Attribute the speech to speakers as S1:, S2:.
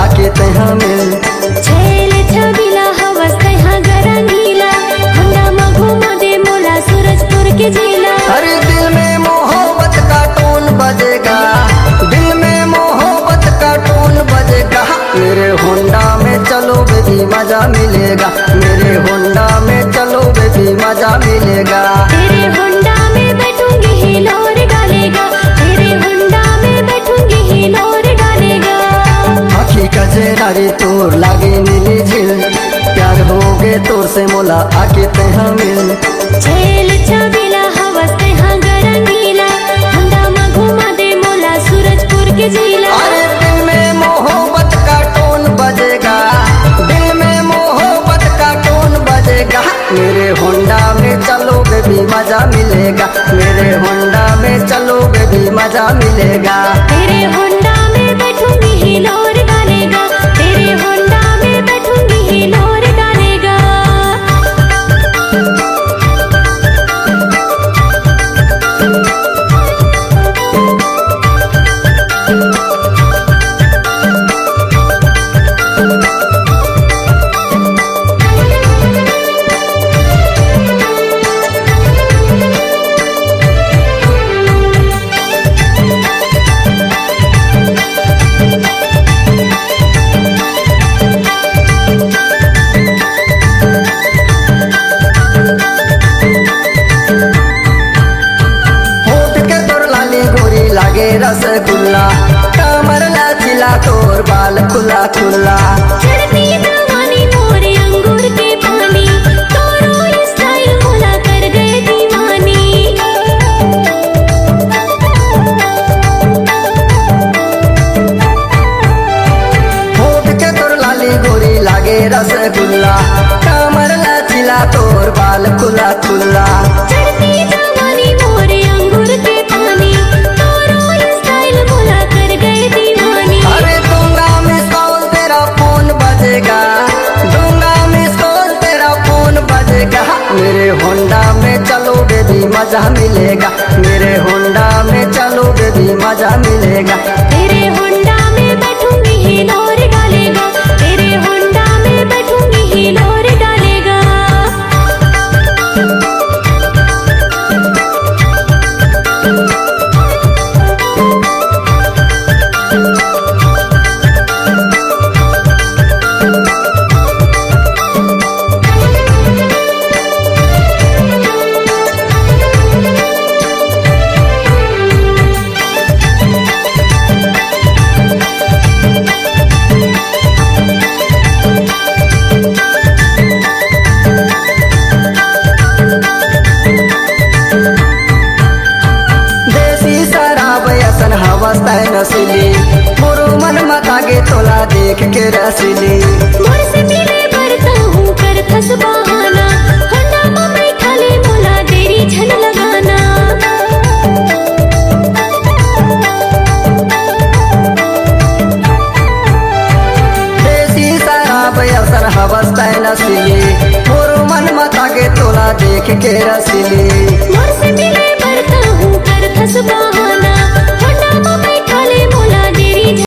S1: आके तहाँ मिल।
S2: छैल छबिला हवस तहाँ गरंगीला, होंडा में घुमा दे मोला सूरजपुर के जिला।
S1: अरे दिल में मोहब्बत का टोन बजेगा, दिल में मोहब्बत का टोन बजेगा। मेरे होंडा में चलो बेबी मजा मिलेगा, मेरे होंडा में चलो बेबी मजा मिलेगा।
S2: तेरे होंडा में बैठूंगी हिलोर डालेगा, तेरे होंडा में बैठूंगी हिलोर डालेगा।
S1: आखी कजरारी तोर लागे नीली झील, प्यार हो गे तोर से मोला आके तहाँ मिल।
S2: छैल छबिला हवस तहाँ गरंगीला, होंडा में घुमा दे मोला सूरजपुर के जिला।
S1: अरे दिल में मोहब्बत का टोन बजेगा, दिल में मोहब्बत का टोन बजेगा। मेरे होंडा में चलो बेबी मजा मिलेगा, मेरे होंडा में चलो बेबी मजा मिलेगा।
S2: तेरे होंडा में बैठूंगी हिलोर डालेगा, तेरे होंडा में बैठूंगी हिलोर डालेगा।
S1: होठ के तोर लाली गोरी लागे रसगुल्ला, कमर लचीला तोर बाल खुला खुला।
S2: चढ़ती जवानी मोरे अंगूर के पानी, तोरो स्टाइल मोला कर गए दीवानी।
S1: होठ के तोर लाली गोरी लागे रसगुल्ला, कमर लचीला तोर बाल खुला खुला।
S2: चढ़ती जवानी मोरे अंगूर के पानी, तोरो स्टाइल मोला कर गए दीवानी।
S1: अरे दूंगा मिस कॉल तेरा फोन बजेगा, दूंगा मिस कॉल तेरा फोन बजेगा। मेरे होंडा में चलो बेबी मजा मिलेगा, मेरे होंडा में चलो बेबी मजा मिलेगा।
S2: तेरे होंडा में बैठूंगी हिलोर डालेगा, तेरे होंडा में बैठूंगी हिलोर डालेगा।
S1: देसी शराब असन हवस तय नसीली, मोरो मन मतागे तोला देख के रसीली।
S2: मोर से मिले बरता हूँ कर थस बहाना, होंडा में बैठा ले मोला तेरी झल लगाना।
S1: देसी शराब असन हवस तय नसीली, मोरो मन मतागे तोला देख के रसीली।